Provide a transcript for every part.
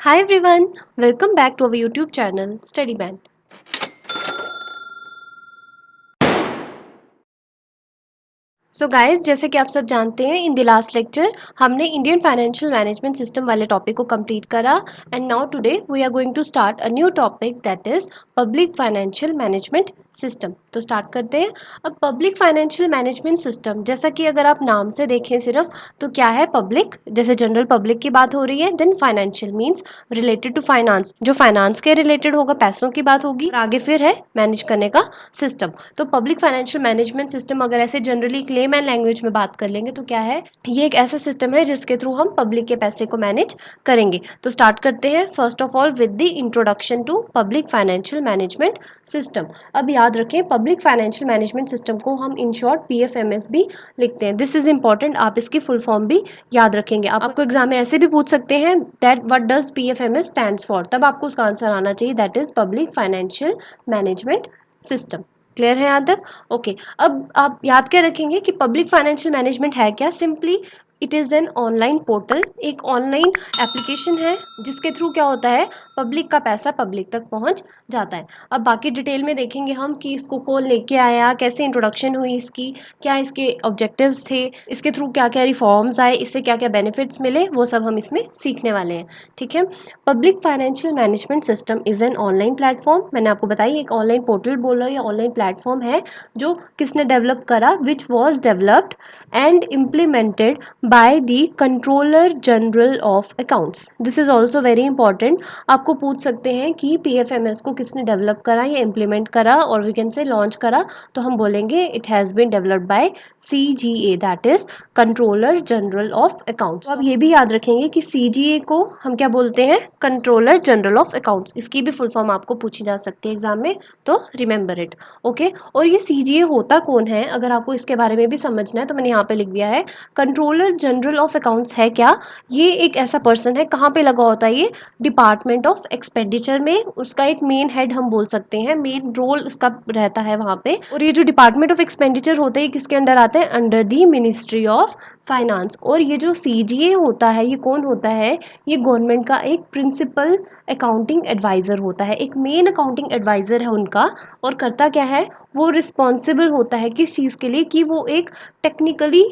Hi everyone, welcome back to our YouTube channel Study Band. So guys, जैसे कि आप सब जानते हैं, इन द लास्ट लेक्चर हमने इंडियन फाइनेंशियल मैनेजमेंट सिस्टम वाले टॉपिक को कंप्लीट करा and now today we are going to start a new topic that is public financial management system. तो स्टार्ट करते हैं। अब पब्लिक फाइनेंशियल मैनेजमेंट सिस्टम, जैसा कि अगर आप नाम से देखें सिर्फ, तो क्या है? पब्लिक, जैसे जनरल पब्लिक की बात हो रही है, then financial means related to finance, जो फाइनेंस के रिलेटेड होगा, पैसों की बात होगी, और आगे फिर है मैनेज करने का सिस्टम। तो पब्लिक फाइनेंशियल मैनेजमेंट सिस्टम अगर ऐसे जनरली लेमैन लैंग्वेज में बात कर लेंगे तो क्या है? ये एक ऐसा सिस्टम है जिसके थ्रू हम पब्लिक के पैसे को मैनेज करेंगे। तो स्टार्ट करते हैं first of all with the introduction to public financial management system. अब याद रखें, पब्लिक फाइनेंशियल मैनेजमेंट सिस्टम को हम इन शॉर्ट पीएफएमएस भी लिखते हैं। दिस इज इंपॉर्टेंट, आप इसकी फुल फॉर्म भी याद रखेंगे। आपको एग्जाम में ऐसे भी पूछ सकते हैं that what does PFMS stands for, तब आपको उसका आंसर आना चाहिए that is public financial management system. Clear है यहाँ तक? ओके। अब आप याद क्या रखेंगे कि पब्लिक फाइनेंशियल मैनेजमेंट है क्या? Simply it is an online portal, एक ऑनलाइन एप्लीकेशन है जिसके थ्रू क्या होता है? पब्लिक का पैसा पब्लिक तक पहुंच जाता है। अब बाकी डिटेल में देखेंगे हम कि इसको कौन लेके आया, कैसे इंट्रोडक्शन हुई इसकी, क्या इसके ऑब्जेक्टिव्स थे, इसके थ्रू क्या क्या रिफॉर्म्स आए, इससे क्या क्या बेनिफिट्स मिले, वो सब हम इसमें सीखने वाले हैं। ठीक है। Public financial management system is an online platform. मैंने आपको बताई, एक ऑनलाइन पोर्टल बोला या ऑनलाइन प्लेटफॉर्म है जो किसने डेवलप करा, which was developed and implemented by the controller general of accounts. This is also very important. आपको पूछ सकते हैं कि पीएफएमएस को किसने डेवलप करा या इम्प्लीमेंट करा, और वी कैन से लॉन्च करा, तो हम बोलेंगे it has been developed by CGA, that is controller general of accounts. तो अब ये भी याद रखेंगे कि सीजीए को हम क्या बोलते हैं? Controller general of accounts. इसकी भी फुल फॉर्म आपको पूछी जा सकती है एग्जाम में, तो रिमेंबर इट। ओके। और ये सीजीए होता कौन है, अगर आपको इसके बारे में भी समझना है तो मैंने यहाँ पे लिख दिया है, कंट्रोलर जनरल ऑफ अकाउंट्स है क्या? ये एक ऐसा पर्सन है, कहाँ पे लगा होता है ये? डिपार्टमेंट ऑफ एक्सपेंडिचर में। उसका एक मेन हेड हम बोल सकते हैं, मेन रोल उसका रहता है वहाँ पे। और ये जो डिपार्टमेंट ऑफ एक्सपेंडिचर होता है, ये किसके अंडर आता है? Under the ministry of finance. और ये जो सीजीए होता है, ये कौन होता है? ये गवर्नमेंट का एक प्रिंसिपल अकाउंटिंग एडवाइज़र होता है, एक मेन अकाउंटिंग एडवाइज़र है उनका। और करता क्या है? वो रिस्पॉन्सिबल होता है किस चीज़ के लिए? कि वो एक टेक्निकली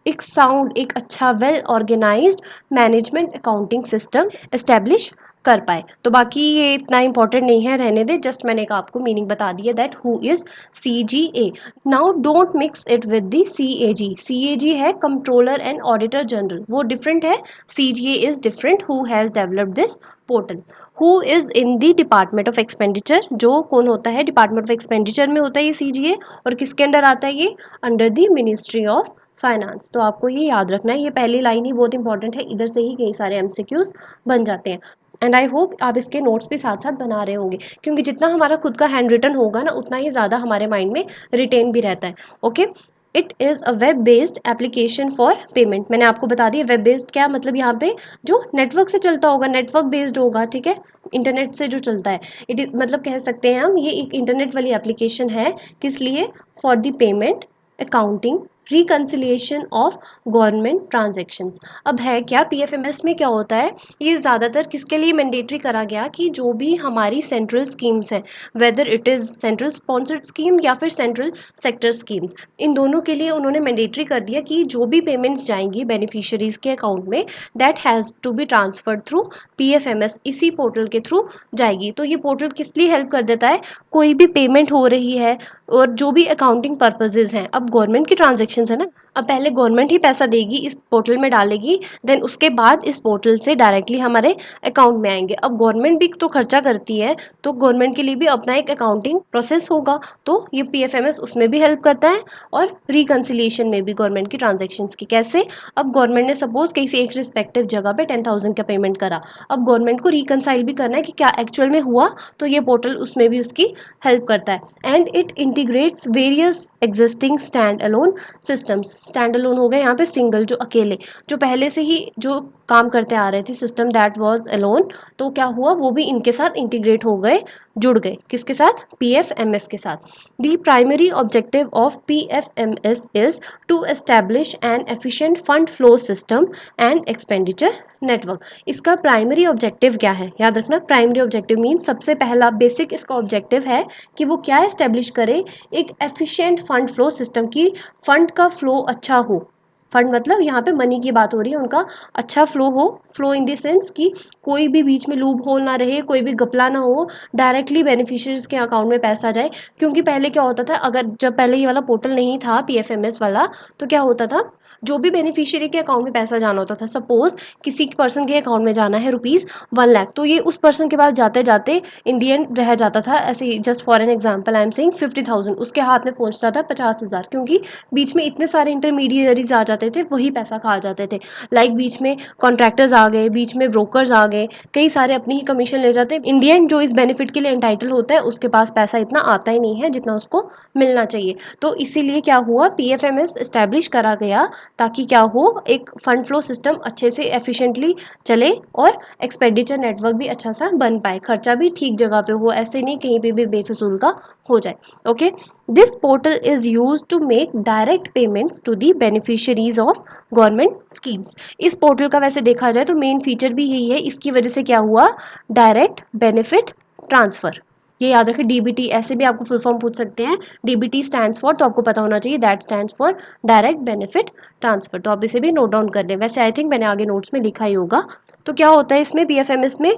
एक साउंड, एक अच्छा well organised management accounting system establish कर पाए। तो बाकी ये इतना इंपॉर्टेंट नहीं है, रहने दे, जस्ट मैंने आपको मीनिंग बता दिया that who is CGA. Now don't mix it with the CAG. CAG है कंट्रोलर एंड ऑडिटर जनरल, वो डिफरेंट है। CGA is different, who has developed this portal. Who is in the department of expenditure, जो कौन होता है? Department of expenditure में होता है ये सीजीए। और किसके अंडर आता है ये? Under the ministry of finance. तो आपको ये याद रखना है, ये पहली लाइन ही बहुत इंपॉर्टेंट है, इधर से ही कई सारे एमसीक्यूज बन जाते हैं। एंड आई होप आप इसके नोट्स भी साथ साथ बना रहे होंगे, क्योंकि जितना हमारा खुद का हैंड रिटन होगा ना, उतना ही ज़्यादा हमारे माइंड में रिटेन भी रहता है। Okay. It is a web based application for payment. मैंने आपको बता दिया वेब बेस्ड क्या मतलब, यहाँ पे जो नेटवर्क से चलता होगा, नेटवर्क बेस्ड होगा। ठीक है, इंटरनेट से जो चलता है, मतलब कह सकते हैं हम, ये एक इंटरनेट वाली एप्लीकेशन है। किस लिए? For the payment, accounting, reconciliation of government transactions. अब है क्या? पीएफएमएस में क्या होता है? ये ज़्यादातर किसके लिए मैंडेटरी करा गया? कि जो भी हमारी सेंट्रल स्कीम्स हैं, whether it is central sponsored scheme या फिर सेंट्रल सेक्टर स्कीम्स, इन दोनों के लिए उन्होंने मैंडेटरी कर दिया कि जो भी पेमेंट्स जाएंगी बेनिफिशियरीज़ के अकाउंट में, that has to be transferred through PFMS. इसी पोर्टल के थ्रू जाएगी। तो ये पोर्टल किस लिए हेल्प कर देता है? कोई भी पेमेंट हो रही है और जो भी अकाउंटिंग पर्पसेज हैं, अब गवर्नमेंट की ट्रांजेक्शन्स है ना, अब पहले गवर्नमेंट ही पैसा देगी, इस पोर्टल में डालेगी, देन उसके बाद इस पोर्टल से डायरेक्टली हमारे अकाउंट में आएंगे। अब गवर्नमेंट भी तो खर्चा करती है, तो गवर्नमेंट के लिए भी अपना एक अकाउंटिंग प्रोसेस होगा, तो ये पीएफएमएस उसमें भी हेल्प करता है और रिकन्सिलिएशन में भी गवर्नमेंट की ट्रांजेक्शन्स की। कैसे? अब गवर्नमेंट ने सपोज किसी एक रिस्पेक्टिव जगह पे 10,000 का पेमेंट करा, अब गवर्नमेंट को रिकनसाइल भी करना है कि क्या एक्चुअल में हुआ, तो ये पोर्टल उसमें भी उसकी हेल्प करता है। And it integrates various existing stand alone systems. Stand alone हो गए यहाँ पे सिंगल, जो अकेले, जो पहले से ही जो काम करते आ रहे थे, सिस्टम दैट वाज अलोन, तो क्या हुआ? वो भी इनके साथ इंटीग्रेट हो गए जुड़ गए, किसके साथ? PFMS के साथ। The primary objective of PFMS is to establish an efficient fund flow system and expenditure network. इसका प्राइमरी ऑब्जेक्टिव क्या है? याद रखना, प्राइमरी ऑब्जेक्टिव मीन सबसे पहला बेसिक इसका ऑब्जेक्टिव है कि वो क्या एस्टेब्लिश करे, एक एफिशिएंट फंड फ्लो सिस्टम की फंड का फ्लो अच्छा हो। फंड मतलब यहाँ पे मनी की बात हो रही है, उनका अच्छा फ्लो हो, फ्लो इन द सेंस कि कोई भी बीच में लूप होल ना रहे, कोई भी घपला ना हो, डायरेक्टली बेनिफिशियरीज के अकाउंट में पैसा जाए। क्योंकि पहले क्या होता था, अगर जब पहले ये वाला पोर्टल नहीं था PFMS वाला, तो क्या होता था, जो भी बेनिफिशियरी के अकाउंट में पैसा जाना होता था, सपोज किसी पर्सन के अकाउंट में जाना है ₹1,00,000, तो ये उस पर्सन के पास जाते जाते इन दी एंड रह जाता था, ऐसे just for an example I am saying 50,000 उसके हाथ में पहुंचता था 50,000, क्योंकि बीच में इतने सारे इंटरमीडियरीज आ जाते थे, वही पैसा खा जाते थे। लाइक बीच में कॉन्ट्रैक्टर्स आ गए, बीच में ब्रोकर्स आ गए, कई सारे अपनी ही कमीशन ले जाते हैं। इन दी एंड जो इस बेनिफिट के लिए एंटाइटल होता है उसके पास पैसा इतना आता ही नहीं है जितना उसको मिलना चाहिए। तो इसीलिए क्या हुआ, PFMS एस्टैब्लिश करा गया ताकि क्या हो, एक फंड फ्लो सिस्टम अच्छे से एफिशिएंटली चले और एक्सपेंडिचर नेटवर्क भी अच्छा सा बन पाए, खर्चा भी ठीक जगह पे हो, ऐसे नहीं कहीं पे भी बेफिजूल का हो जाए। Okay, this portal is used to make direct payments to the beneficiaries of government schemes. इस पोर्टल का वैसे देखा जाए तो मेन फीचर भी यही है, इसकी वजह से क्या हुआ, डायरेक्ट बेनिफिट ट्रांसफर। ये याद रखें, DBT, ऐसे भी आपको फुल फॉर्म पूछ सकते हैं। DBT स्टैंड्स फॉर, तो आपको पता होना चाहिए, that stands for direct benefit transfer. तो आप इसे भी नोट डाउन कर लें, वैसे आई थिंक मैंने आगे नोट्स में लिखा ही होगा। तो क्या होता है इसमें, PFMS में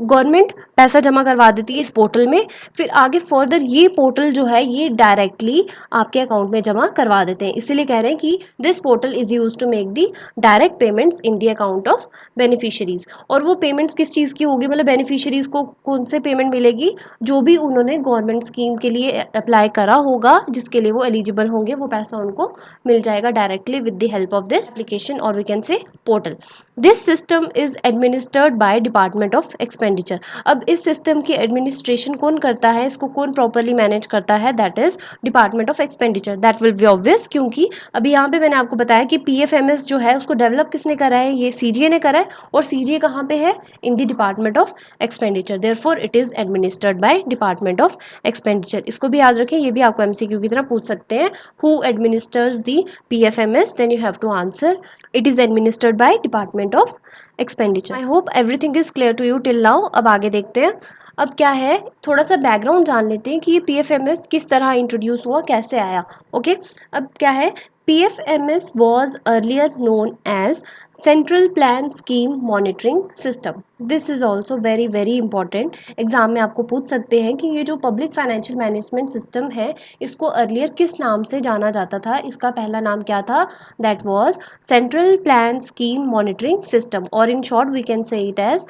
गवर्नमेंट पैसा जमा करवा देती है इस पोर्टल में, फिर आगे फर्दर ये पोर्टल जो है ये डायरेक्टली आपके अकाउंट में जमा करवा देते हैं। इसीलिए कह रहे हैं कि this portal is use to make the direct payments in the account of beneficiaries. और वो पेमेंट्स किस चीज़ की होगी, मतलब बेनिफिशियरीज को कौन से पेमेंट मिलेगी, जो भी उन्होंने गवर्नमेंट स्कीम के लिए अप्लाई करा होगा, जिसके लिए वो एलिजिबल होंगे, वो पैसा उनको मिल जाएगा directly with the help of this application और we can say portal. This system is administered by department of expenditure. अब इस सिस्टम की एडमिनिस्ट्रेशन कौन करता है, इसको कौन प्रॉपरली मैनेज करता है, that is department of expenditure. That will be obvious, क्योंकि अभी यहाँ पे मैंने आपको बताया कि PFMS जो है उसको डेवलप किसने करा है, ये CGA ने करा है, और CGA कहाँ पे है, in the department of expenditure, therefore it is administered by department of expenditure. इसको भी याद रखें, ये भी आपको MCQ की तरह पूछ सकते हैं, who administers the PFMS, then you have to answer it is administered by department of expenditure. I hope everything is clear to you till now. अब आगे देखते हैं, अब क्या है, थोड़ा सा बैकग्राउंड जान लेते हैं कि ये PFMS किस तरह इंट्रोड्यूस हुआ, कैसे आया। ओके, अब क्या है, PFMS was earlier known as Central Plan Scheme Monitoring System. This is also very very important. Exam में आपको पूछ सकते हैं कि ये जो पब्लिक फाइनेंशियल मैनेजमेंट सिस्टम है, इसको अर्लियर किस नाम से जाना जाता था, इसका पहला नाम क्या था, that was central plan scheme monitoring system, और in short we can say it as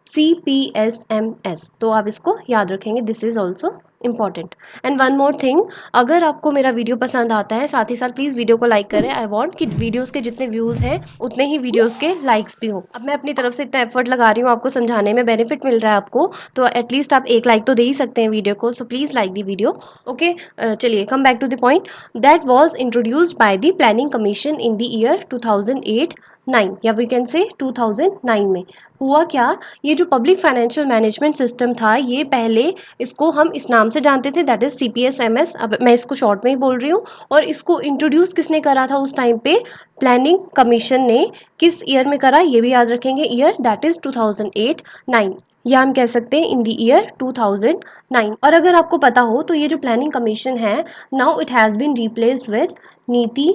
CPSMS। तो आप इसको याद रखेंगे, this is also important. And one more thing, अगर आपको मेरा वीडियो पसंद आता है, साथ ही साथ प्लीज़ वीडियो को लाइक करें। आई वांट कि वीडियोस के जितने व्यूज़ हैं उतने ही वीडियोस के लाइक्स भी हो। अब मैं अपनी तरफ से इतना एफर्ट लगा रही हूँ, आपको समझाने में बेनिफिट मिल रहा है आपको, तो एटलीस्ट आप एक लाइक तो दे ही सकते हैं वीडियो को। So please like the video. Okay, चलिए come back to the point. That was introduced by the planning commission in the year 2008-9, या वी कैन से 2009 में। हुआ क्या, ये जो पब्लिक फाइनेंशियल मैनेजमेंट सिस्टम था, ये पहले इसको हम इस नाम से जानते थे, दैट इज CPSMS। अब मैं इसको शॉर्ट में ही बोल रही हूँ। और इसको इंट्रोड्यूस किसने करा था उस टाइम पे, प्लानिंग कमीशन ने। किस ईयर में करा, ये भी याद रखेंगे ईयर, दैट इज 2008-9, या हम कह सकते हैं इन द ईयर 2009। और अगर आपको पता हो तो ये जो प्लानिंग कमीशन है, now it has been replaced with NITI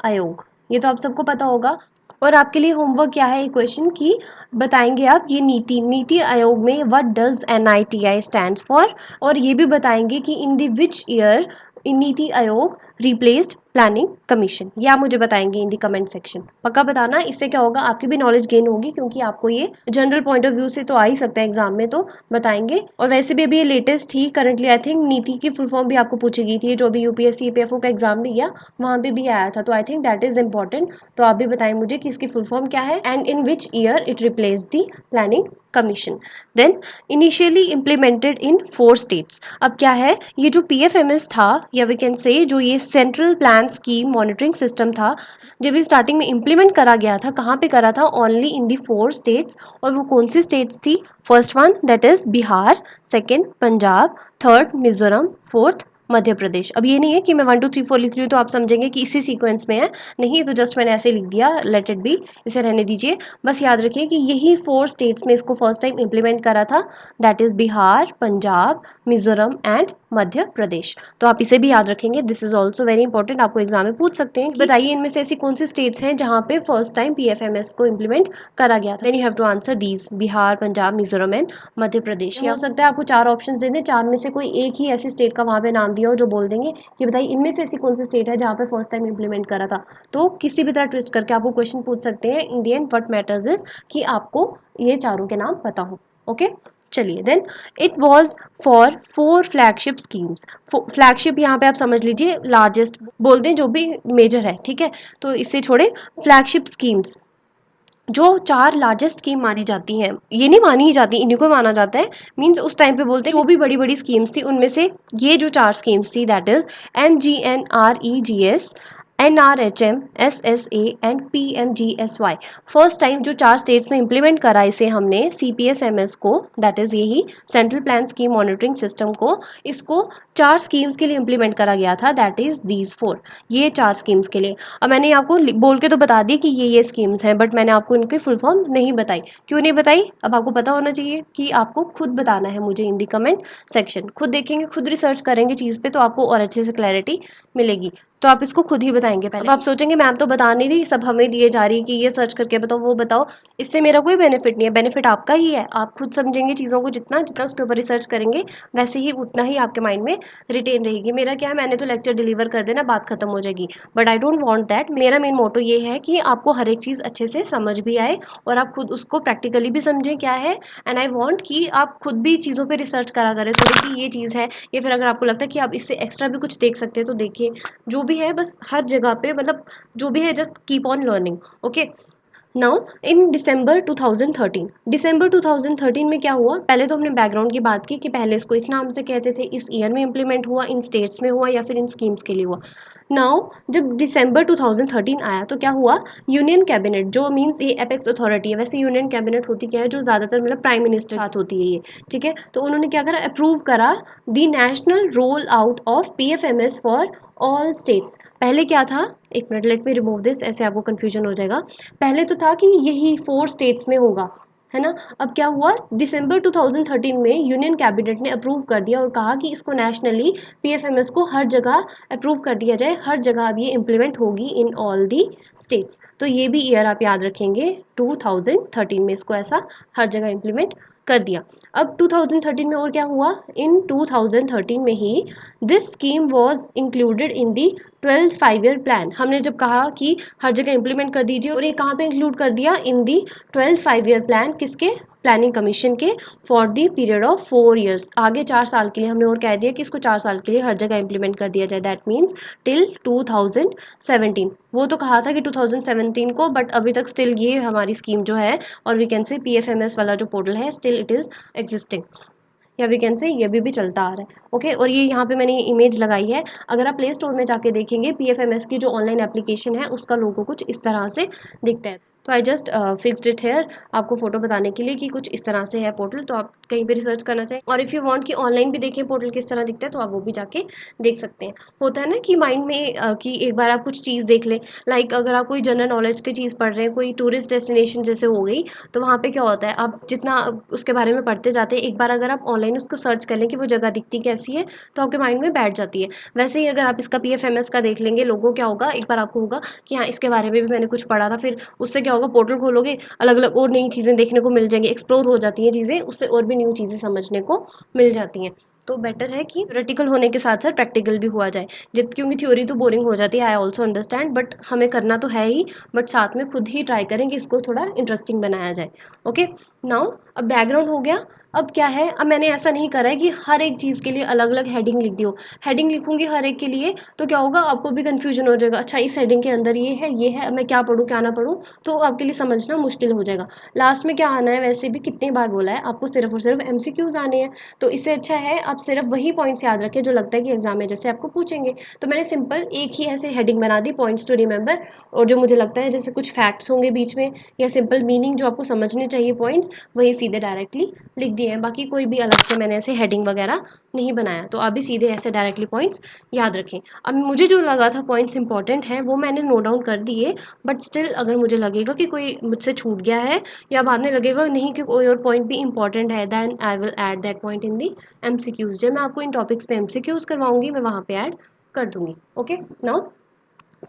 Aayog. ये तो आप सबको पता होगा। और आपके लिए होमवर्क क्या है, एक क्वेश्चन की बताएंगे आप, ये नीति आयोग में what does NITI stands for, और ये भी बताएंगे कि in the which year NITI Aayog replaced planning commission. ये आप मुझे बताएंगे इन द कमेंट सेक्शन, पक्का बताना। इससे क्या होगा, आपकी भी नॉलेज गेन होगी, क्योंकि आपको ये जनरल पॉइंट ऑफ व्यू से तो आ ही सकता है एग्जाम में, तो बताएंगे। और वैसे भी अभी ये latest he currently I think नीति की फुल फॉर्म भी आपको पूछी गई थी, जो भी UPSC EPFO का एग्जाम भी गया वहाँ पे भी आया था, तो I think that is important. तो आप भी बताएं मुझे कि इसकी फुल फॉर्म क्या है, and in which year it replace the planning commission. Then initially implemented in 4 states. अब क्या है, ये जो PFMS था, या वी कैन से जो ये central plan scheme monitoring system था, जब ये स्टार्टिंग में इम्प्लीमेंट करा गया था, कहाँ पे करा था? Only in the 4 states. और वो कौन सी स्टेट्स थी? First one that is Bihar, second Punjab, third Mizoram, fourth Madhya Pradesh. अब ये नहीं है कि मैं 1 2 3 4 लिख रही हूँ तो आप समझेंगे कि इसी सीक्वेंस में है, नहीं, तो जस्ट मैंने ऐसे लिख दिया, लेट इट बी, इसे रहने दीजिए। बस याद रखिए कि यही 4 स्टेट्स में इसको फर्स्ट टाइम इम्प्लीमेंट करा था, that is Bihar, Punjab, Mizoram and Madhya Pradesh. तो आप इसे भी याद रखेंगे, this is also very important, आपको एग्जाम में पूछ सकते हैं। बताइए इनमें से ऐसी कौन सी स्टेट्स हैं जहाँ पे फर्स्ट टाइम पीएफएमएस को इम्प्लीमेंट करा गया था? Then you have to answer these, Bihar, Punjab, Mizoram and Madhya Pradesh. या हो सकता है आपको 4 ऑप्शन दे दें, 4 में से कोई एक ही ऐसी स्टेट का वहाँ पे नाम दिया हो जो बोल देंगे कि बताइए इनमें से ऐसी कौन सी स्टेट है जहाँ पे फर्स्ट टाइम इम्प्लीमेंट करा था। तो किसी भी तरह ट्विस्ट करके आपको क्वेश्चन पूछ सकते हैं। In the end what matters is कि आपको ये चारों के नाम पता हो। ओके, चलिए। Then it was for 4 flagship schemes. Flagship यहाँ पे आप समझ लीजिए लार्जेस्ट बोल दें, जो भी मेजर है, ठीक है, तो इससे छोड़े फ्लैगशिप स्कीम्स जो 4 लार्जेस्ट स्कीम मानी जाती हैं, ये नहीं मानी ही जाती, इन्हीं को माना जाता है, मीन्स उस टाइम पे बोलते हैं जो भी बड़ी बड़ी स्कीम्स थी उनमें से ये जो 4 स्कीम्स थी that is MGNREGS, NRHM, SSA and PMGSY। First time जो 4 स्टेट्स में इम्प्लीमेंट करा इसे हमने CPSMS को, दैट इज यही central plan scheme monitoring system को, इसको 4 स्कीम्स के लिए इम्प्लीमेंट करा गया था, दैट इज दीज 4, ये 4 स्कीम्स के लिए। अब मैंने आपको बोल के तो बता दी कि ये स्कीम्स हैं, बट मैंने आपको इनकी फुल फॉर्म नहीं बताई। क्यों नहीं बताई? अब आपको पता होना चाहिए कि आपको खुद बताना है मुझे इन दी कमेंट सेक्शन। खुद देखेंगे, खुद रिसर्च करेंगे चीज़ पे, तो आपको और अच्छे से क्लैरिटी मिलेगी। तो आप इसको खुद ही बताएंगे पहले। अब आप सोचेंगे मैम तो बता नहीं रही, सब हमें दिए जा रही है कि ये सर्च करके बताओ, वो बताओ, इससे मेरा कोई बेनिफिट नहीं है, बेनिफिट आपका ही है। आप खुद समझेंगे चीज़ों को, जितना जितना उसके ऊपर रिसर्च करेंगे वैसे ही उतना ही आपके माइंड में रिटेन रहेगी। मेरा क्या है, मैंने तो लेक्चर डिलीवर कर देना, बात खत्म हो जाएगी, but I don't want that. मेरा मेन मोटो ये है कि आपको हर एक चीज़ अच्छे से समझ भी आए और आप खुद उसको प्रैक्टिकली भी समझें क्या है। एंड आई वांट कि आप खुद भी चीज़ों पे रिसर्च करा करें, थोड़ी कि ये चीज़ है, या फिर अगर आपको लगता है कि आप इससे एक्स्ट्रा भी कुछ देख सकते हैं तो देखिए। जो भी है बस हर जगह पे, मतलब जो भी है just keep on learning. Okay, now in December 2013 में क्या हुआ? पहले तो हमने बैकग्राउंड की बात की कि पहले इसको इस नाम से कहते थे, इस ईयर में इम्प्लीमेंट हुआ, इन स्टेट्स में हुआ या फिर इन स्कीम्स के लिए हुआ। नाउ जब दिसंबर 2013 आया तो क्या हुआ? यूनियन कैबिनेट, जो मीन्स ये एपेक्स अथॉरिटी है, वैसे यूनियन कैबिनेट होती क्या है, जो ज़्यादातर मतलब प्राइम मिनिस्टर साथ होती है ये, ठीक है, तो उन्होंने क्या करा, अप्रूव करा the national roll out of PFMS for all states. पहले क्या था, एक minute, let me remove this, ऐसे आपको कंफ्यूजन हो जाएगा। पहले तो था कि यही 4 स्टेट्स में होगा, है ना। अब क्या हुआ, दिसंबर 2013 में यूनियन कैबिनेट ने अप्रूव कर दिया और कहा कि इसको नेशनली PFMS को हर जगह अप्रूव कर दिया जाए, हर जगह अब ये इम्प्लीमेंट होगी इन ऑल दी स्टेट्स। तो ये भी ईयर आप याद रखेंगे, 2013 में इसको ऐसा हर जगह इम्प्लीमेंट कर दिया। अब 2013 में और क्या हुआ, इन 2013 में ही this scheme was included in the 12th 5 year plan. हमने जब कहा कि हर जगह इंप्लीमेंट कर दीजिए, और ये कहाँ पे इंक्लूड कर दिया, इन दी 12th 5 ईयर प्लान, किसके, प्लानिंग कमीशन के, for the period of 4 years, आगे 4 साल के लिए हमने और कह दिया कि इसको 4 साल के लिए हर जगह इंप्लीमेंट कर दिया जाए, दैट मीन्स टिल 2017। वो तो कहा था कि 2017 को, बट अभी तक स्टिल ये हमारी स्कीम जो है, और वी कैन से PFMS वाला जो पोर्टल है, स्टिल इट इज़ एग्जिस्टिंग, या वी कैन से ये भी चलता आ रहा है। ओके, और ये यहाँ पे मैंने इमेज लगाई है, अगर आप प्ले स्टोर में जाके देखेंगे PFMS की जो ऑनलाइन एप्लीकेशन है उसका लोगो कुछ इस तरह से दिखता है। तो I just fixed it here, आपको फोटो बताने के लिए कि कुछ इस तरह से है पोर्टल, तो आप कहीं पे रिसर्च करना चाहिए। और इफ़ यू वांट कि ऑनलाइन भी देखें पोर्टल किस तरह दिखता है, तो आप वो भी जाके देख सकते हैं। होता है ना कि माइंड में कि एक बार आप कुछ चीज़ देख लें, लाइक अगर आप कोई जनरल नॉलेज की चीज़ पढ़ रहे हैं, कोई टूरिस्ट डेस्टिनेशन जैसे हो गई, तो वहाँ पे क्या होता है, आप जितना उसके बारे में पढ़ते जाते हैं, एक बार अगर आप ऑनलाइन उसको सर्च कर लें कि वो जगह दिखती कैसी है, तो आपके माइंड में बैठ जाती है। वैसे ही अगर आप इसका PFMS का देख लेंगे लोगो, क्या होगा, एक बार आपको होगा कि हाँ इसके बारे में भी मैंने कुछ पढ़ा था, फिर उससे क्या होगा, पोर्टल खोलोगे, अलग अलग और नई चीज़ें देखने को मिल जाएंगी, एक्सप्लोर हो जाती हैं चीज़ें, उससे और भी न्यू चीज़ें समझने को मिल जाती हैं। तो बेटर है कि थ्योरेटिकल होने के साथ साथ प्रैक्टिकल भी हुआ जाए, जित क्योंकि थ्योरी तो बोरिंग हो जाती है, आई ऑल्सो अंडरस्टैंड, बट हमें करना तो है ही, बट साथ में खुद ही ट्राई करें कि इसको थोड़ा इंटरेस्टिंग बनाया जाए। ओके, नाउ अब बैकग्राउंड हो गया, अब क्या है, अब मैंने ऐसा नहीं करा है कि हर एक चीज़ के लिए अलग अलग हेडिंग लिख दी हो। हेडिंग लिखूंगी हर एक के लिए तो क्या होगा, आपको भी कन्फ्यूजन हो जाएगा, अच्छा इस हेडिंग के अंदर ये है, अब मैं क्या पढ़ूँ क्या ना पढ़ूँ, तो आपके लिए समझना मुश्किल हो जाएगा। लास्ट में क्या आना है, वैसे भी कितनी बार बोला है आपको, सिर्फ और सिर्फ MCQs आने हैं। तो इससे अच्छा है आप सिर्फ वही पॉइंट्स याद रखें जो लगता है कि एग्जाम में जैसे आपको पूछेंगे। तो मैंने सिंपल एक ही ऐसे हेडिंग बना दी, पॉइंट्स टू रिमेंबर, और जो मुझे लगता है जैसे कुछ फैक्ट्स होंगे बीच में या सिंपल मीनिंग जो आपको समझने चाहिए पॉइंट्स, वही सीधे डायरेक्टली लिख दिए हैं। बाकी कोई भी अलग से मैंने ऐसे हेडिंग वगैरह नहीं बनाया। तो आप भी सीधे ऐसे डायरेक्टली पॉइंट्स याद रखें। अब मुझे जो लगा था पॉइंट्स इंपॉर्टेंट हैं वो मैंने नोट डाउन कर दिए, बट स्टिल अगर मुझे लगेगा कि कोई मुझसे छूट गया है या बाद में लगेगा नहीं कि कोई और पॉइंट भी इंपॉर्टेंट है, then I will add that point in the MCQs। जब मैं आपको इन टॉपिक्स पे MCQs करवाऊंगी मैं वहाँ पे ऐड कर दूंगी। ओके, नाउ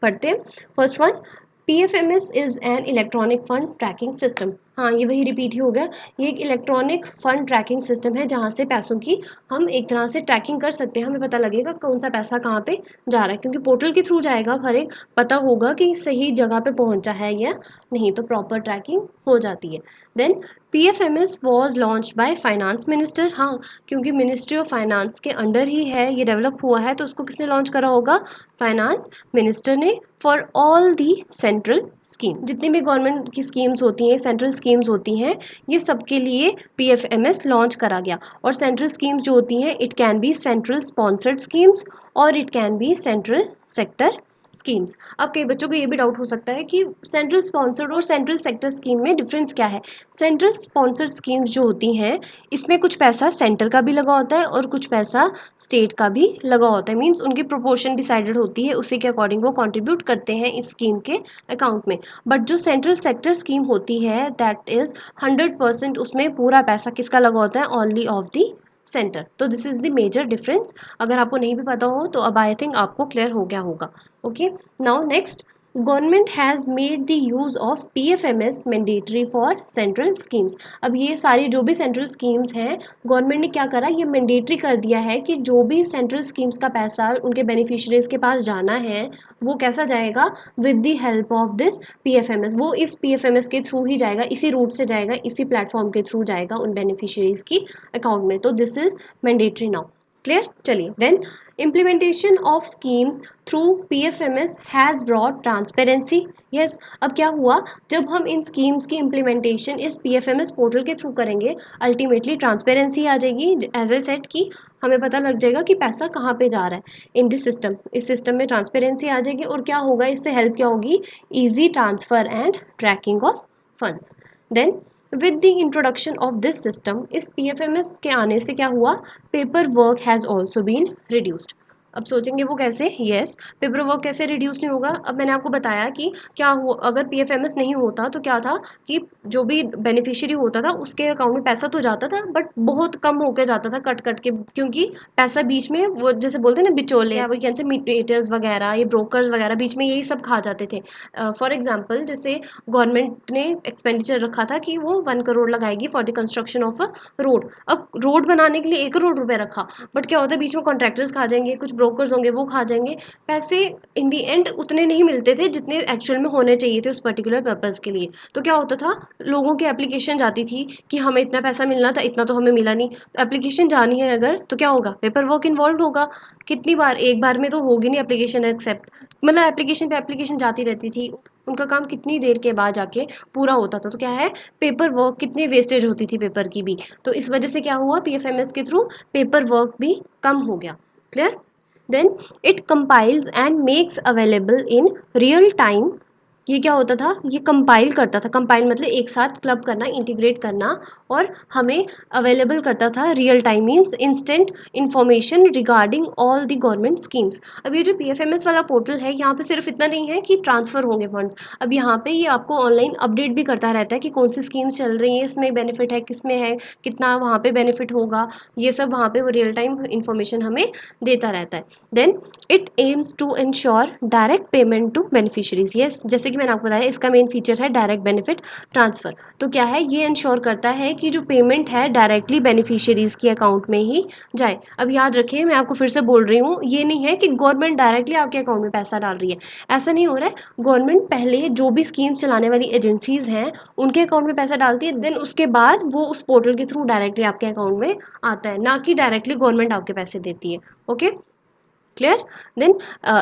पढ़ते हैं। First one, PFMS is an electronic fund tracking system. हाँ, ये वही रिपीट ही हो गया। ये एक इलेक्ट्रॉनिक फंड ट्रैकिंग सिस्टम है जहाँ से पैसों की हम एक तरह से ट्रैकिंग कर सकते हैं। हमें पता लगेगा कौन सा पैसा कहाँ पे जा रहा है, क्योंकि पोर्टल के थ्रू जाएगा, हर एक पता होगा कि सही जगह पे पहुँचा है या नहीं, तो प्रॉपर ट्रैकिंग हो जाती है। Then PFMS was launch by finance minister. हाँ, क्योंकि मिनिस्ट्री ऑफ फाइनेंस के अंडर ही है, ये डेवलप हुआ है, तो उसको किसने लॉन्च करा होगा, फाइनेंस मिनिस्टर ने, for all the central scheme. जितनी भी गवर्नमेंट की स्कीम्स होती हैं, सेंट्रल स्कीम्स होती हैं, ये सबके लिए PFMS लॉन्च करा गया। और सेंट्रल स्कीम्स जो होती हैं, it can be central sponsored schemes और it can be central sector schemes. अब कई बच्चों को ये भी डाउट हो सकता है कि सेंट्रल स्पॉन्सर्ड और सेंट्रल सेक्टर स्कीम में डिफरेंस क्या है। सेंट्रल स्पॉन्सर्ड स्कीम्स जो होती हैं, इसमें कुछ पैसा सेंटर का भी लगा होता है और कुछ पैसा स्टेट का भी लगा होता है। मीन्स उनकी प्रोपोर्शन डिसाइडेड होती है, उसी के अकॉर्डिंग वो कंट्रीब्यूट करते हैं इस स्कीम के अकाउंट में। बट जो सेंट्रल सेक्टर स्कीम होती है, दैट इज़ 100%, उसमें पूरा पैसा किसका लगा होता है, ओनली ऑफ दी सेंटर। तो this is the major difference. अगर आपको नहीं भी पता हो तो अब आई थिंक आपको क्लियर हो गया होगा। Okay, now next, government has made the use of PFMS mandatory for central schemes. अब ये सारी जो भी सेंट्रल स्कीम्स हैं, गवर्नमेंट ने क्या करा, ये मैंडेटरी कर दिया है कि जो भी सेंट्रल स्कीम्स का पैसा उनके बेनिफिशरीज के पास जाना है, वो कैसा जाएगा, with the help of this PFMS। वो इस PFMS के थ्रू ही जाएगा, इसी रूट से जाएगा, इसी प्लेटफॉर्म के थ्रू जाएगा उन बेनिफिशरीज की अकाउंट में। तो this is mandatory now. Clear, चलिए। Then implementation of schemes through PFMS has broad transparency. Yes, अब क्या हुआ, जब हम इन स्कीम्स की इम्प्लीमेंटेशन इस PFMS पोर्टल के थ्रू करेंगे, अल्टीमेटली ट्रांसपेरेंसी आ जाएगी। एज ए सेट की हमें पता लग जाएगा कि पैसा कहाँ पे जा रहा है इन दिस सिस्टम। इस सिस्टम में ट्रांसपेरेंसी आ जाएगी और क्या होगा, इससे हेल्प क्या होगी, easy transfer and tracking of funds. Then with the introduction of this system, इस PFMS के आने से क्या हुआ, paper work has also been reduced. अब सोचेंगे वो कैसे, यस, पेपर वर्क कैसे रिड्यूस नहीं होगा। अब मैंने आपको बताया कि क्या हो, अगर PFMS नहीं होता तो क्या था कि जो भी बेनिफिशियरी होता था उसके अकाउंट में पैसा तो जाता था, बट बहुत कम होकर जाता था, कट कट के, क्योंकि पैसा बीच में वो जैसे बोलते हैं ना बिचौले, या वो कैसे मीडिएटर्स वगैरह, ये ब्रोकर्स वगैरह बीच में यही सब खा जाते थे। फॉर एग्जाम्पल, जैसे गवर्नमेंट ने एक्सपेंडिचर रखा था कि वो 1 करोड़ लगाएगी for the construction of a road. अब रोड बनाने के लिए 1 करोड़ रुपए रखा, बट क्या होता है बीच में कॉन्ट्रैक्टर्स खा जाएंगे, कुछ ब्रोकर्स होंगे वो खा जाएंगे, पैसे इन दी एंड उतने नहीं मिलते थे जितने एक्चुअल में होने चाहिए थे उस पर्टिकुलर पर्पज़ के लिए। तो क्या होता था, लोगों की एप्लीकेशन जाती थी कि हमें इतना पैसा मिलना था, इतना तो हमें मिला नहीं। तो एप्लीकेशन जानी है अगर, तो क्या होगा, पेपर वर्क इन्वॉल्व होगा। कितनी बार, एक बार में तो होगी नहीं एप्लीकेशन एक्सेप्ट, मतलब एप्लीकेशन पे एप्लीकेशन जाती रहती थी, उनका काम कितनी देर के बाद जाके पूरा होता था। तो क्या है, पेपर वर्क कितनी वेस्टेज होती थी पेपर की भी। तो इस वजह से क्या हुआ, PFMS के थ्रू पेपर वर्क भी कम हो गया। Clear. Then it compiles and makes available in real time. ये क्या होता था, ये कंपाइल करता था, कंपाइल मतलब एक साथ क्लब करना, इंटीग्रेट करना, और हमें अवेलेबल करता था real time, means instant information regarding all the government schemes. अब ये जो PFMS वाला पोर्टल है, यहाँ पे सिर्फ इतना नहीं है कि ट्रांसफ़र होंगे फंड्स, अब यहाँ पे ये आपको ऑनलाइन अपडेट भी करता रहता है कि कौन सी स्कीम्स चल रही हैं, इसमें बेनिफिट है, किस में है, कितना वहाँ पे बेनिफिट होगा, ये सब वहाँ पे वो रियल टाइम इन्फॉर्मेशन हमें देता रहता है। Then it aims to ensure direct payment to beneficiaries. Yes, जैसे कि मैंने आपको बताया इसका मेन फीचर है डायरेक्ट बेनिफिट ट्रांसफ़र। तो क्या है, ये इंश्योर करता है कि जो पेमेंट है डायरेक्टली बेनिफिशियरीज़ के अकाउंट में ही जाए। अब याद रखिए, मैं आपको फिर से बोल रही हूँ, ये नहीं है कि गवर्नमेंट डायरेक्टली आपके अकाउंट में पैसा डाल रही है, ऐसा नहीं हो रहा है। गवर्नमेंट पहले जो भी स्कीम चलाने वाली एजेंसीज़ हैं उनके अकाउंट में पैसा डालती है, देन उसके बाद वो उस पोर्टल के थ्रू डायरेक्टली आपके अकाउंट में आता है, ना कि डायरेक्टली गवर्नमेंट आपके पैसे देती है। Okay, clear. Then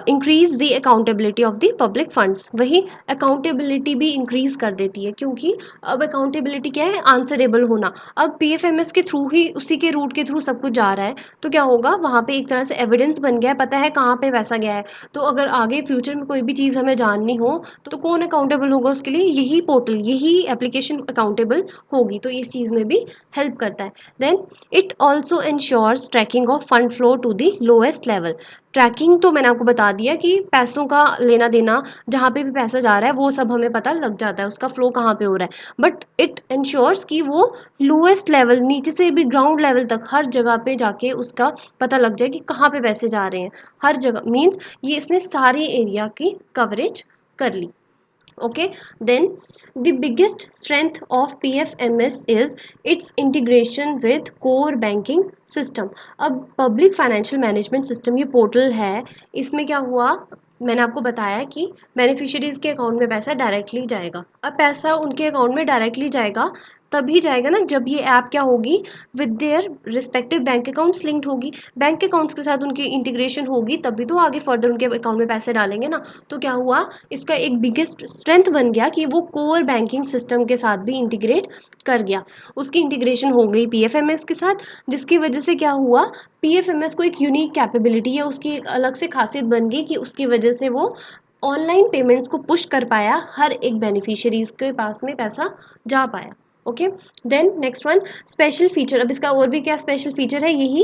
increase the accountability of the public funds, वही अकाउंटेबिलिटी भी इंक्रीज कर देती है, क्योंकि अब अकाउंटेबिलिटी क्या है, आंसरेबल होना। अब पीएफएमएस के थ्रू ही, उसी के रूट के थ्रू सब कुछ जा रहा है, तो क्या होगा, वहाँ पे एक तरह से एविडेंस बन गया है, पता है कहाँ पे पैसा गया है। तो अगर आगे फ्यूचर में कोई भी चीज़ हमें जाननी हो तो कौन अकाउंटेबल होगा उसके लिए, यही पोर्टल, यही एप्लीकेशन अकाउंटेबल होगी, तो इस चीज़ में भी हेल्प करता है। Then it also ensures tracking of fund flow to the lowest level. Tracking तो मैंने आपको बता दिया कि पैसों का लेना देना, जहाँ पे भी पैसा जा रहा है वो सब हमें पता लग जाता है, उसका फ्लो कहाँ पे हो रहा है। बट इट इंश्योर्स कि वो लोएस्ट लेवल, नीचे से भी ग्राउंड लेवल तक हर जगह पे जाके उसका पता लग जाए कि कहाँ पे पैसे जा रहे हैं। हर जगह मीन्स ये इसने सारे एरिया की कवरेज कर ली। Okay, then the biggest strength of PFMS is its integration with core banking system। अब पब्लिक फाइनेंशियल मैनेजमेंट सिस्टम ये पोर्टल है, इसमें क्या हुआ, मैंने आपको बताया कि बेनिफिशियरीज के अकाउंट में पैसा डायरेक्टली जाएगा। अब पैसा उनके अकाउंट में डायरेक्टली जाएगा, तभी जाएगा ना जब ये ऐप क्या होगी, with their respective bank accounts linked होगी, बैंक अकाउंट्स के साथ उनकी इंटीग्रेशन होगी, तभी तो आगे फर्दर उनके अकाउंट में पैसे डालेंगे ना। तो क्या हुआ, इसका एक बिगेस्ट स्ट्रेंथ बन गया कि वो कोर बैंकिंग सिस्टम के साथ भी इंटीग्रेट कर गया, उसकी इंटीग्रेशन हो गई पीएफएमएस के साथ, जिसकी वजह से क्या हुआ, पीएफएमएस को एक यूनिक कैपेबिलिटी है, उसकी एक अलग से खासियत बन गई कि उसकी वजह से वो ऑनलाइन पेमेंट्स को पुश कर पाया, हर एक बेनिफिशियरीज के पास में पैसा जा पाया। Okay, then next one special feature. अब इसका और भी क्या स्पेशल फीचर है, यही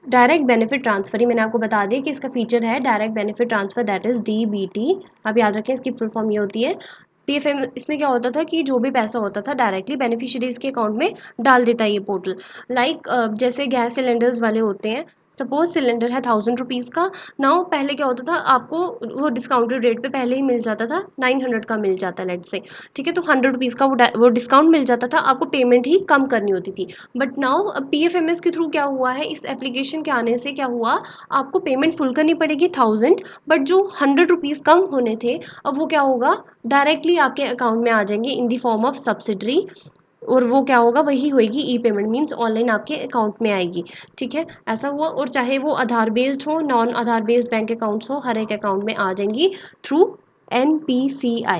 डायरेक्ट बेनिफिट ट्रांसफर ही मैंने आपको बता दिया कि इसका फीचर है direct benefit transfer, that is DBT. आप याद रखें, इसकी फुल फॉर्म ये होती है पीएफएम। इसमें क्या होता था कि जो भी पैसा होता था डायरेक्टली बेनिफिशियरीज के अकाउंट में डाल देता है ये पोर्टल। लाइक जैसे गैस सिलेंडर्स वाले होते हैं, सपोज सिलेंडर है 1000 रुपीज़ का, नाउ पहले क्या होता था, आपको वो डिस्काउंटेड रेट पे पहले ही मिल जाता था, 900 का मिल जाता है लेट से, ठीक है, तो 100 रुपीज़ का वो डिस्काउंट मिल जाता था, आपको पेमेंट ही कम करनी होती थी। बट नाउ पीएफएमएस के थ्रू क्या हुआ है, इस एप्लीकेशन के आने से क्या हुआ, आपको पेमेंट फुल करनी पड़ेगी 1000, बट जो 100 रुपीज़ कम होने थे, अब वो क्या होगा, डायरेक्टली आपके अकाउंट में आ जाएंगे इन दी फॉर्म ऑफ सब्सिडरी, और वो क्या होगा, वही होएगी ई पेमेंट, मीन्स ऑनलाइन आपके अकाउंट में आएगी। ठीक है, ऐसा हुआ। और चाहे वो आधार बेस्ड हो, नॉन आधार बेस्ड बैंक अकाउंट्स हो, हर एक अकाउंट में आ जाएंगी through NPCI।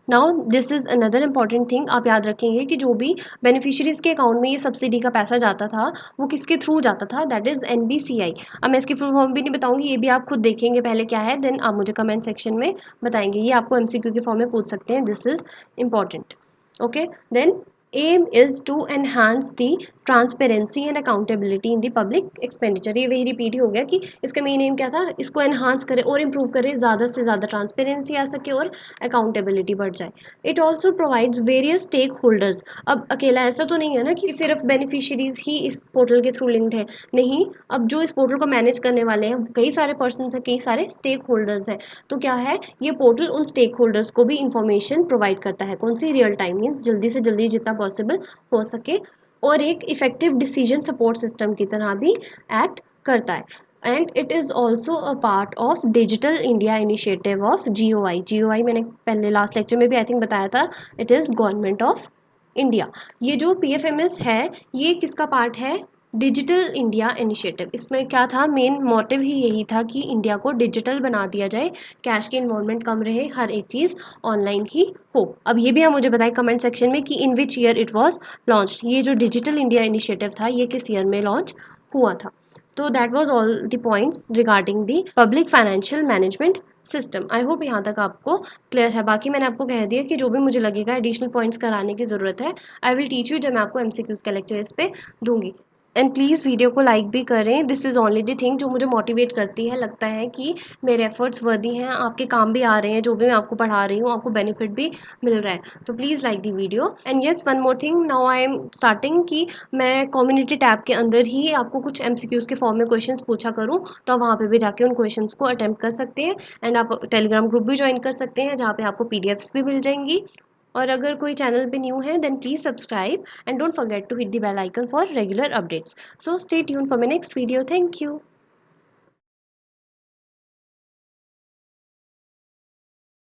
Now this is another important thing, आप याद रखेंगे कि जो भी बेनिफिशियरीज के अकाउंट में ये सब्सिडी का पैसा जाता था वो किसके थ्रू जाता था, दैट इज़ NBCI। अब मैं इसकी फुल फॉर्म भी नहीं बताऊंगी, ये भी आप खुद देखेंगे पहले क्या है, देन आप मुझे कमेंट सेक्शन में बताएंगे, ये आपको MCQ के फॉर्म में पूछ सकते हैं, this is important. Okay, then aim is to enhance the transparency and accountability in the public expenditure। ये वही रिपीट हो गया कि इसका मेन एम क्या था, इसको एनहांस करे और इम्प्रूव करे, ज़्यादा से ज़्यादा ट्रांसपेरेंसी आ सके और अकाउंटेबिलिटी बढ़ जाए। It also provides various stakeholders. अब अकेला ऐसा तो नहीं है ना कि सिर्फ बेनिफिशियरीज ही इस पोर्टल के थ्रू लिंक्ड है, नहीं, अब जो इस पोर्टल को मैनेज करने वाले हैं कई सारे पर्सन हैं, कई सारे स्टेक होल्डर्स हैं। तो क्या है, ये पोर्टल उन स्टेक होल्डर्स को भी इंफॉर्मेशन प्रोवाइड करता है, कौन सी, रियल टाइम, मीन्स जल्दी से जल्दी जितना पॉसिबल हो सके, और एक इफेक्टिव डिसीजन सपोर्ट सिस्टम की तरह भी एक्ट करता है। And it is also a part of digital India initiative of GOI। मैंने पहले लास्ट लेक्चर में भी आई थिंक बताया था, it is government of India. ये जो PFMS है ये किसका पार्ट है, डिजिटल इंडिया इनिशिएटिव। इसमें क्या था, मेन मोटिव ही यही था कि इंडिया को डिजिटल बना दिया जाए, कैश की इन्वॉल्वमेंट कम रहे, हर एक चीज़ ऑनलाइन ही हो। अब ये भी आप मुझे बताएं कमेंट सेक्शन में कि in which year it was launched, ये जो डिजिटल इंडिया इनिशिएटिव था ये किस ईयर में लॉन्च हुआ था। तो that was all the points regarding the public financial management system. I hope यहाँ तक आपको क्लियर है। बाकी मैंने आपको कह दिया कि जो भी मुझे लगेगा एडिशनल पॉइंट्स कराने की ज़रूरत है, आई विल टीच यू, जब मैं आपको MCQs का लेक्चर इस पर दूंगी। एंड प्लीज़ वीडियो को लाइक भी करें। This is only the thing जो मुझे मोटिवेट करती है, लगता है कि मेरे एफर्ट्स वर्दी हैं, आपके काम भी आ रहे हैं, जो भी मैं आपको पढ़ा रही हूँ आपको बेनिफिट भी मिल रहा है। तो please like the video. And yes, one more thing, now I am starting कि मैं कम्युनिटी टैब के अंदर ही आपको कुछ एमसीक्यूज़ के फॉर्म में क्वेश्चंस पूछा करूँ, तो आप वहाँ पे भी जाके उन क्वेश्चंस को अटेम्प्ट कर सकते हैं। एंड आप टेलीग्राम ग्रुप भी ज्वाइन कर सकते हैं, जहाँ पे आपको पीडीएफ्स भी मिल जाएंगी। और अगर कोई चैनल पे न्यू है then please subscribe and don't forget to hit the bell icon for regular updates. So stay tuned for my next video. Thank you.